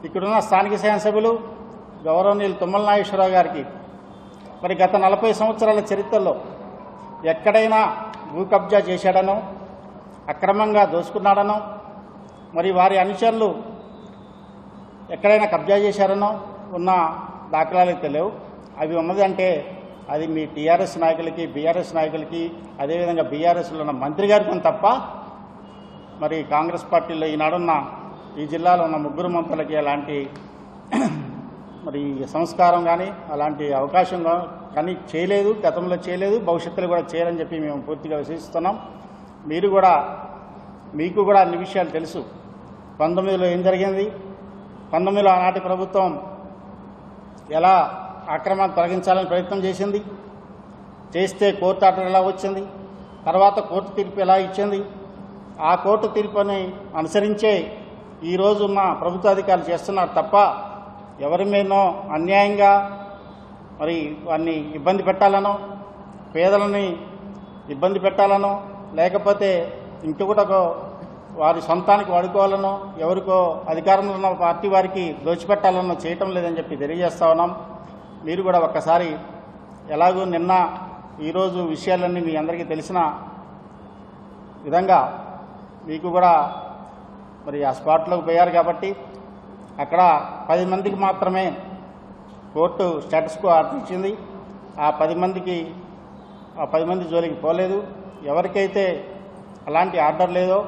ఇక్కడున్న స్థానిక శాసనసభ్యులు గౌరవనీయులు తుమ్మల నాగేశ్వరరావు గారికి మరి గత 40 సంవత్సరాల చరిత్రలో ఎక్కడైనా భూ కబ్జా చేశాడనో, అక్రమంగా దోచుకున్నాడనో, మరి వారి అనుచరులు ఎక్కడైనా కబ్జా చేశారనో ఉన్న దాఖలాలు తెలియవు. అవి ఉన్నదంటే అది మీ టీఆర్ఎస్ నాయకులకి, బీఆర్ఎస్ నాయకులకి, అదేవిధంగా బీఆర్ఎస్లో ఉన్న మంత్రి గారికి తప్ప మరి కాంగ్రెస్ పార్టీలో ఈనాడున్న ఈ జిల్లాలో ఉన్న ముగ్గురు మంత్రులకి అలాంటి మరి సంస్కారం కానీ అలాంటి అవకాశం కానీ చేయలేదు, గతంలో చేయలేదు, భవిష్యత్తులో కూడా చేయాలని చెప్పి మేము పూర్తిగా విశ్వసిస్తున్నాం. మీకు కూడా అన్ని విషయాలు తెలుసు. 19లో ఏం జరిగింది, 19లో ఆనాటి ప్రభుత్వం ఎలా ఆక్రమణ తొలగించాలని ప్రయత్నం చేసింది, చేస్తే కోర్టు ఆర్డర్ ఎలా వచ్చింది, తర్వాత కోర్టు తీర్పు ఎలా ఇచ్చింది, ఆ కోర్టు తీర్పుని అనుసరించే ఈరోజున్న ప్రభుత్వాధికారులు చేస్తున్నారు తప్ప ఎవరి మీదనో అన్యాయంగా మరి వారిని ఇబ్బంది పెట్టాలనో, పేదలని ఇబ్బంది పెట్టాలనో, లేకపోతే ఇంకొకటో వారి సొంతానికి వాడుకోవాలనో, ఎవరికో అధికారంలో ఉన్న పార్టీ వారికి దోచిపెట్టాలనో చేయటం లేదని చెప్పి తెలియజేస్తా ఉన్నాం. మీరు కూడా ఒక్కసారి ఎలాగో నిన్న ఈరోజు విషయాలన్నీ మీ అందరికీ తెలిసిన విధంగా మీకు కూడా మరి ఆ స్పాట్లోకి పోయారు కాబట్టి అక్కడ 10 మందికి మాత్రమే కోర్టు స్టేటస్కు ఆర్డర్ ఇచ్చింది. ఆ 10 మంది జోలికి పోలేదు. ఎవరికైతే అలాంటి ఆర్డర్ లేదో,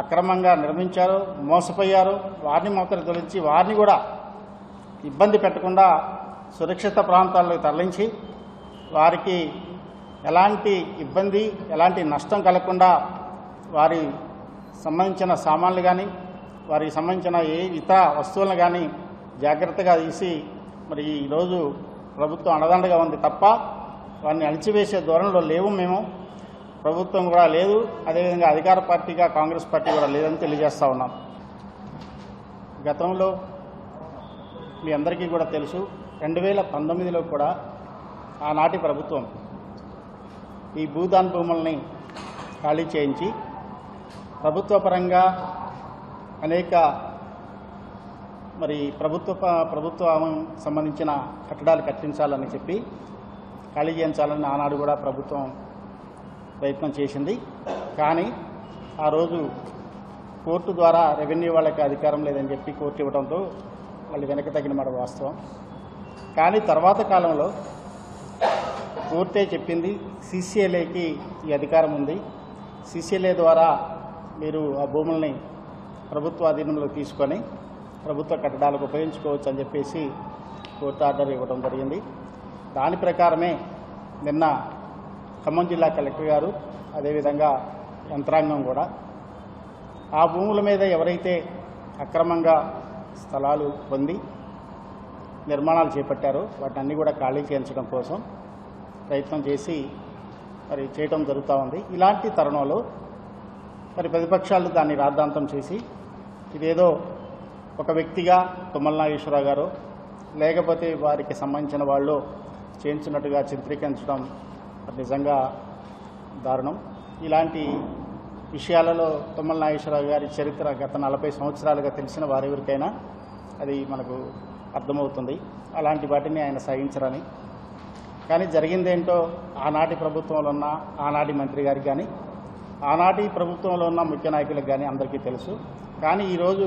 అక్రమంగా నిర్మించారో, మోసపోయారో వారిని మాత్రం తొలగించి వారిని కూడా ఇబ్బంది పెట్టకుండా సురక్షిత ప్రాంతాలకు తరలించి వారికి ఎలాంటి ఇబ్బంది, ఎలాంటి నష్టం కలగకుండా వారి సంబంధించిన సామాన్లు కానీ, వారికి సంబంధించిన ఏ ఇతర వస్తువులను కానీ జాగ్రత్తగా తీసి మరి ఈరోజు ప్రభుత్వం అండదండగా ఉంది తప్ప వారిని అణిచివేసే ధోరణిలో లేవు. మేము ప్రభుత్వం కూడా లేదు, అదేవిధంగా అధికార పార్టీగా కాంగ్రెస్ పార్టీ కూడా లేదని తెలియజేస్తా ఉన్నాం. గతంలో మీ అందరికీ కూడా తెలుసు, 2019లో కూడా ఆనాటి ప్రభుత్వం ఈ భూదాన్ భూముల్ని ఖాళీ చేయించి ప్రభుత్వ పరంగా అనేక మరి ప్రభుత్వం సంబంధించిన కట్టడాలు కట్టించాలని చెప్పి ఖాళీ చేయించాలని ఆనాడు కూడా ప్రభుత్వం ప్రయత్నం చేసింది. కానీ ఆ రోజు కోర్టు ద్వారా రెవెన్యూ వాళ్ళకి అధికారం లేదని చెప్పి కోర్టు ఇవ్వడంతో వాళ్ళు వెనక్కి తగిన మాట వాస్తవం. కానీ తర్వాత కాలంలో కోర్టే చెప్పింది సీసీఎల్ఏకి ఈ అధికారం ఉంది, సీసీఎల్ఏ ద్వారా మీరు ఆ భూముల్ని ప్రభుత్వ అధీనంలో తీసుకొని ప్రభుత్వ కట్టడాలకు ఉపయోగించుకోవచ్చు అని చెప్పేసి కోర్టు ఆర్డర్ ఇవ్వడం జరిగింది. దాని ప్రకారమే నిన్న ఖమ్మం జిల్లా కలెక్టర్ గారు, అదేవిధంగా యంత్రాంగం కూడా ఆ భూముల మీద ఎవరైతే అక్రమంగా స్థలాలు పొంది నిర్మాణాలు చేపట్టారో వాటిని అన్నీ కూడా ఖాళీ చేయించడం కోసం ప్రయత్నం చేసి మరి చేయటం జరుగుతూ ఉంది. ఇలాంటి తరుణంలో మరి ప్రతిపక్షాలు దాన్ని రాద్ధాంతం చేసి ఇదేదో ఒక వ్యక్తిగా తుమ్మల నాగేశ్వరరావు గారు లేకపోతే వారికి సంబంధించిన వాళ్ళు చేయించినట్టుగా చిత్రీకరించడం నిజంగా దారుణం. ఇలాంటి విషయాలలో తుమ్మల నాగేశ్వరరావు గారి చరిత్ర గత 40 సంవత్సరాలుగా తెలిసిన వారెవరికైనా అది మనకు అర్థమవుతుంది. అలాంటి వాటిని ఆయన సహించరని. కానీ జరిగిందేంటో ఆనాటి ప్రభుత్వంలో ఉన్న ఆనాటి మంత్రి గారికి కానీ, ఆనాటి ప్రభుత్వంలో ఉన్న ముఖ్య నాయకులకు కానీ అందరికీ తెలుసు. కానీ ఈరోజు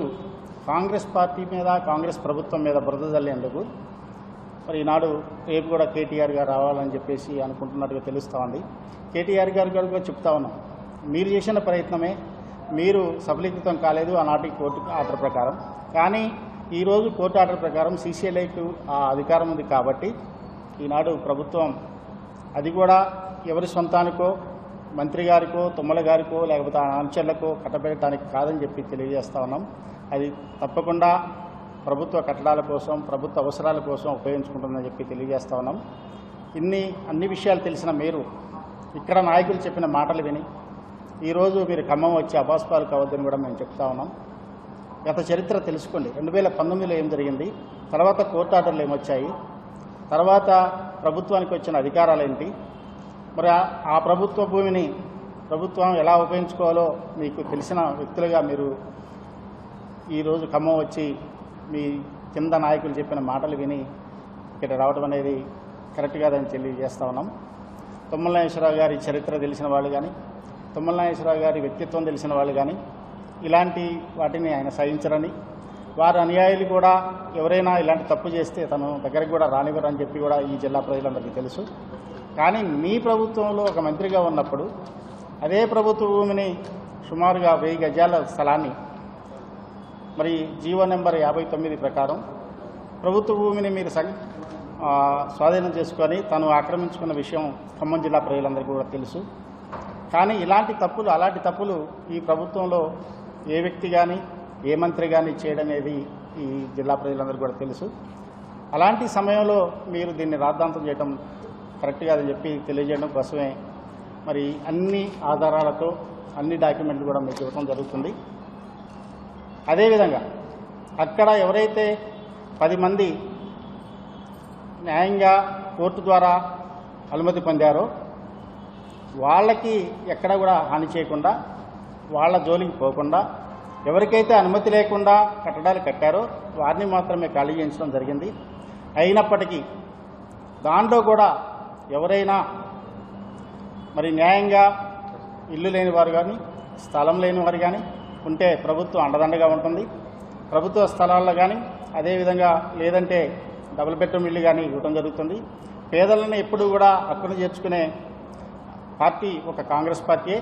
కాంగ్రెస్ పార్టీ మీద, కాంగ్రెస్ ప్రభుత్వం మీద బురద జల్లేందుకు మరి ఈనాడు రేపు కూడా కేటీఆర్ గారు రావాలని చెప్పేసి అనుకుంటున్నట్టుగా తెలుస్తూ ఉంది. కేటీఆర్ గారు కూడా చెప్తా ఉన్నాం, మీరు చేసిన ప్రయత్నమే, మీరు సఫలీకృతం కాలేదు ఆనాటి కోర్టు ఆర్డర్ ప్రకారం. కానీ ఈరోజు కోర్టు ఆర్డర్ ప్రకారం సీసీఎల్ఐకు ఆ అధికారం ఉంది కాబట్టి ఈనాడు ప్రభుత్వం అది కూడా ఎవరి సొంతానికో, మంత్రి గారికో, తుమ్మల గారికో, లేకపోతే ఆ అనుచరులకో కట్టబెట్టడానికి కాదని చెప్పి తెలియజేస్తా ఉన్నాం. అది తప్పకుండా ప్రభుత్వ కట్టడాల కోసం, ప్రభుత్వ అవసరాల కోసం ఉపయోగించుకుంటుందని చెప్పి తెలియజేస్తా ఉన్నాం. అన్ని విషయాలు తెలిసిన మీరు ఇక్కడ నాయకులు చెప్పిన మాటలు విని ఈరోజు మీరు ఖమ్మం వచ్చి అబాస్పాలు కావద్దని కూడా మేము చెప్తా ఉన్నాం. గత చరిత్ర తెలుసుకోండి. 2019లో ఏం జరిగింది, తర్వాత కోర్టు ఆర్డర్లు ఏమొచ్చాయి, తర్వాత ప్రభుత్వానికి వచ్చిన అధికారాలు ఏంటి, మరి ఆ ప్రభుత్వ భూమిని ప్రభుత్వం ఎలా ఉపయోగించుకోవాలో మీకు తెలిసిన వ్యక్తులుగా మీరు ఈరోజు ఖమ్మం వచ్చి మీ కింద నాయకులు చెప్పిన మాటలు విని ఇక్కడ రావడం అనేది కరెక్ట్ కాదని తెలియజేస్తా ఉన్నాం. తుమ్మల నాగేశ్వరరావు గారి చరిత్ర తెలిసిన వాళ్ళు కానీ, తుమ్మల నాగేశ్వరరావు గారి వ్యక్తిత్వం తెలిసిన వాళ్ళు కానీ ఇలాంటి వాటిని ఆయన సహించరని, వారు అనుయాయులు కూడా ఎవరైనా ఇలాంటి తప్పు చేస్తే తను దగ్గరికి కూడా రానివ్వరని చెప్పి కూడా ఈ జిల్లా ప్రజలందరికీ తెలుసు. కానీ మీ ప్రభుత్వంలో ఒక మంత్రిగా ఉన్నప్పుడు అదే ప్రభుత్వ భూమిని సుమారుగా 1000 గజాల స్థలాన్ని మరి జీవో నెంబర్ 59 ప్రకారం ప్రభుత్వ భూమిని మీరు స్వాధీనం చేసుకొని తను ఆక్రమించుకున్న విషయం ఖమ్మం జిల్లా ప్రజలందరికీ కూడా తెలుసు. కానీ అలాంటి తప్పులు ఈ ప్రభుత్వంలో ఏ వ్యక్తి కానీ ఏ మంత్రి కానీ చేయడం అనేది ఈ జిల్లా ప్రజలందరికీ కూడా తెలుసు. అలాంటి సమయంలో మీరు దీన్ని రాద్ధాంతం చేయడం కరెక్ట్ కాదని చెప్పి తెలియజేయడం కోసమే మరి అన్ని ఆధారాలతో అన్ని డాక్యుమెంట్లు కూడా మీకు ఇవ్వడం జరుగుతుంది. అదేవిధంగా అక్కడ ఎవరైతే 10 మంది న్యాయంగా కోర్టు ద్వారా అనుమతి పొందారో వాళ్ళకి ఎక్కడ కూడా హాని చేయకుండా, వాళ్ళ జోలికి పోకుండా, ఎవరికైతే అనుమతి లేకుండా కట్టడాలు కట్టారో వారిని మాత్రమే ఖాళీ చేయించడం జరిగింది. అయినప్పటికీ దాంట్లో కూడా ఎవరైనా మరి న్యాయంగా ఇల్లు లేని వారు కానీ స్థలం లేని వారు కానీ ఉంటే ప్రభుత్వం అండదండగా ఉంటుంది. ప్రభుత్వ స్థలాల్లో కానీ అదేవిధంగా లేదంటే డబుల్ బెడ్రూమ్ ఇల్లు కానీ ఇవ్వడం జరుగుతుంది. పేదలను ఎప్పుడూ కూడా హక్కును చేర్చుకునే పార్టీ ఒక కాంగ్రెస్ పార్టీయే.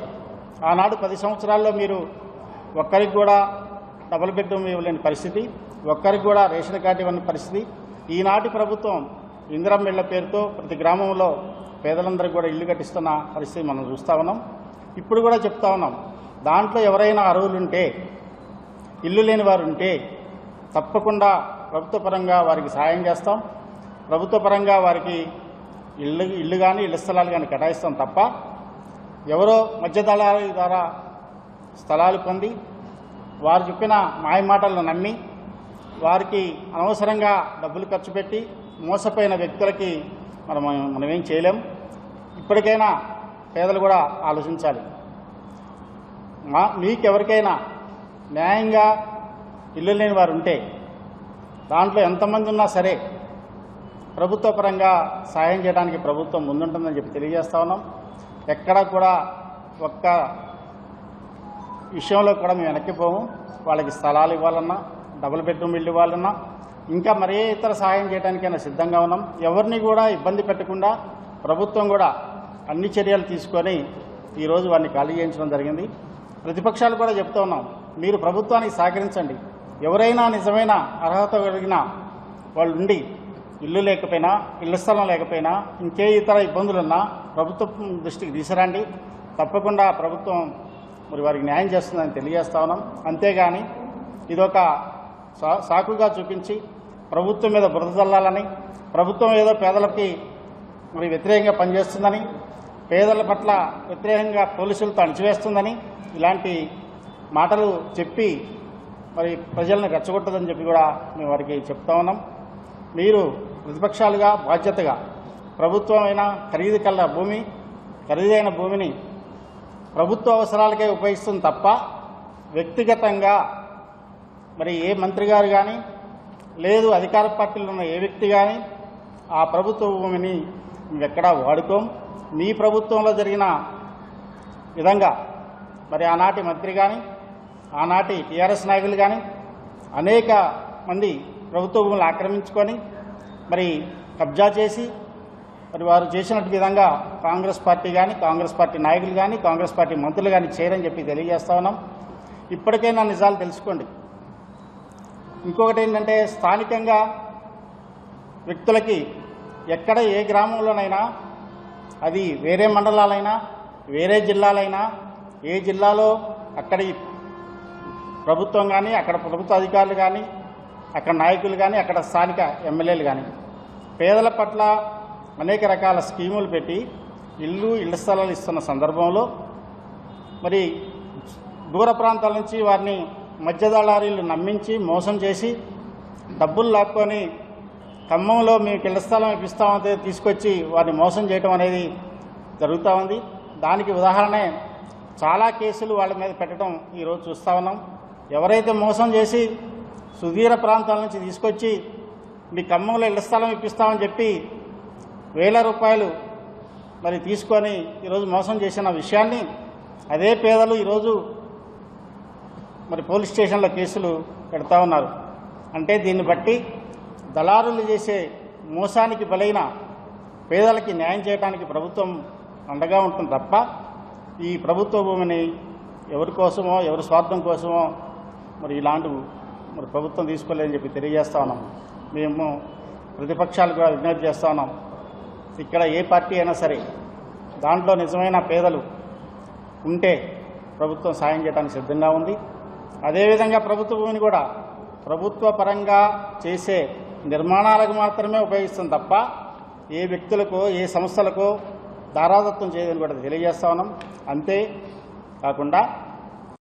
ఆనాడు 10 సంవత్సరాల్లో మీరు ఒక్కరికి కూడా డబుల్ బెడ్రూమ్ ఇవ్వలేని పరిస్థితి, ఒక్కరికి కూడా రేషన్ కార్డు ఇవ్వని పరిస్థితి. ఈనాటి ప్రభుత్వం ఇందిరమ్మ ఇళ్ల పేరుతో ప్రతి గ్రామంలో పేదలందరికీ కూడా ఇల్లు కట్టిస్తున్న పరిస్థితి మనం చూస్తూ ఉన్నాం. ఇప్పుడు కూడా చెప్తా ఉన్నాం, దాంట్లో ఎవరైనా అర్హులుంటే, ఇల్లు లేని వారు ఉంటే తప్పకుండా ప్రభుత్వ పరంగా వారికి సహాయం చేస్తాం. ప్రభుత్వ పరంగా వారికి ఇల్లు కానీ ఇళ్ల స్థలాలు కానీ కేటాయిస్తాం తప్ప ఎవరో మధ్యదళాల ద్వారా స్థలాలు పొంది వారు చెప్పిన మాయమాటలను నమ్మి వారికి అనవసరంగా డబ్బులు ఖర్చు పెట్టి మోసపోయిన వ్యక్తులకి మనమేం చేయలేం. ఇప్పటికైనా పేదలు కూడా ఆలోచించాలి. మీకెవరికైనా న్యాయంగా ఇల్లు లేని వారు ఉంటే దాంట్లో ఎంతమంది ఉన్నా సరే ప్రభుత్వ పరంగా సాయం చేయడానికి ప్రభుత్వం ముందుంటుందని చెప్పి తెలియజేస్తా ఉన్నాం. ఎక్కడా కూడా ఒక్క విషయంలో కూడా మేము వెనక్కిపోము. వాళ్ళకి స్థలాలు ఇవ్వాలన్నా, డబుల్ బెడ్రూమ్ ఇల్లు ఇవ్వాలన్నా, ఇంకా మరే ఇతర సహాయం చేయడానికైనా సిద్ధంగా ఉన్నాం. ఎవరిని కూడా ఇబ్బంది పెట్టకుండా ప్రభుత్వం కూడా అన్ని చర్యలు తీసుకొని ఈరోజు వారిని ఖాళీ చేయించడం జరిగింది. ప్రతిపక్షాలు కూడా చెప్తూ ఉన్నాం, మీరు ప్రభుత్వానికి సహకరించండి. ఎవరైనా నిజమైన అర్హత కలిగిన వాళ్ళు ఉండి ఇల్లు లేకపోయినా, ఇళ్ల స్థలం లేకపోయినా, ఇంకే ఇతర ఇబ్బందులున్నా ప్రభుత్వం దృష్టికి తీసుకురండి. తప్పకుండా ప్రభుత్వం మరి వారికి న్యాయం చేస్తుందని తెలియజేస్తా ఉన్నాం. అంతేగాని ఇదొక సాకుగా చూపించి ప్రభుత్వం మీద బురద చల్లాలని, ప్రభుత్వం ఏదో పేదలకి మరి వ్యతిరేకంగా పనిచేస్తుందని, పేదల పట్ల వ్యతిరేకంగా పోలీసులతో అణిచివేస్తుందని ఇలాంటి మాటలు చెప్పి మరి ప్రజల్ని రెచ్చగొట్టదని చెప్పి కూడా మేము వారికి చెప్తా ఉన్నాం. మీరు ప్రతిపక్షాలుగా బాధ్యతగా ప్రభుత్వమైన ఖరీదైన భూమిని ప్రభుత్వ అవసరాలకే ఉపయోగిస్తుంది తప్ప వ్యక్తిగతంగా మరి ఏ మంత్రి గారు కానీ లేదు అధికార పార్టీలో ఉన్న ఏ వ్యక్తి కానీ ఆ ప్రభుత్వ భూమిని ఎక్కడా వాడుకోం. మీ ప్రభుత్వంలో జరిగిన విధంగా మరి ఆనాటి మంత్రి కానీ ఆనాటి టీఆర్ఎస్ నాయకులు కానీ అనేక మంది ప్రభుత్వ భూములు ఆక్రమించుకొని మరి కబ్జా చేసి మరి వారు చేసినట్టు విధంగా కాంగ్రెస్ పార్టీ కానీ కాంగ్రెస్ పార్టీ నాయకులు కానీ కాంగ్రెస్ పార్టీ మంత్రులు కానీ చేయరని చెప్పి తెలియజేస్తా ఉన్నాం. ఇప్పటికైనా నిజాలు తెలుసుకోండి. ఇంకొకటి ఏంటంటే స్థానికంగా వ్యక్తులకి ఎక్కడ ఏ గ్రామంలోనైనా, అది వేరే మండలాలైనా వేరే జిల్లాలైనా, ఏ జిల్లాలో అక్కడి ప్రభుత్వం కానీ అక్కడ ప్రభుత్వ అధికారులు కానీ అక్కడ నాయకులు కానీ అక్కడ స్థానిక ఎమ్మెల్యేలు కానీ పేదల పట్ల అనేక రకాల స్కీములు పెట్టి ఇళ్ల స్థలాలు ఇస్తున్న సందర్భంలో మరి దూర ప్రాంతాల నుంచి వారిని మధ్యదళారీలు నమ్మించి మోసం చేసి డబ్బులు లాక్కొని ఖమ్మంలో మీకు ఇళ్ల స్థలం ఇప్పిస్తామంటే తీసుకొచ్చి వారిని మోసం చేయడం అనేది జరుగుతూ ఉంది. దానికి ఉదాహరణే చాలా కేసులు వాళ్ళ మీద పెట్టడం ఈరోజు చూస్తూ ఉన్నాం. ఎవరైతే మోసం చేసి సుదూర ప్రాంతాల నుంచి తీసుకొచ్చి మీ ఖమ్మంలో ఇళ్ల స్థలం ఇప్పిస్తామని చెప్పి వేల రూపాయలు మరి తీసుకొని ఈరోజు మోసం చేసిన విషయాన్ని అదే పేదలు ఈరోజు మరి పోలీస్ స్టేషన్లో కేసులు పెడతా ఉన్నారు. అంటే దీన్ని బట్టి దళారులు చేసే మోసానికి బలైన పేదలకి న్యాయం చేయడానికి ప్రభుత్వం అండగా ఉంటుంది తప్ప ఈ ప్రభుత్వ భూమిని ఎవరి కోసమో ఎవరి స్వార్థం కోసమో మరి ఇలాంటి మరి ప్రభుత్వం తీసుకోలేదని చెప్పి తెలియజేస్తా ఉన్నాం. మేము ప్రతిపక్షాలు కూడా విజ్ఞప్తి చేస్తా ఉన్నాం. ఇక్కడ ఏ పార్టీ అయినా సరే దాంట్లో నిజమైన పేదలు ఉంటే ప్రభుత్వం సాయం చేయడానికి సిద్ధంగా ఉంది. అదేవిధంగా ప్రభుత్వ భూమిని కూడా ప్రభుత్వ పరంగా చేసే నిర్మాణాలకు మాత్రమే ఉపయోగిస్తుంది తప్ప ఏ వ్యక్తులకు ఏ సంస్థలకు దారాదత్తం చేయదని కూడా తెలియజేస్తా ఉన్నాం. అంతే కాకుండా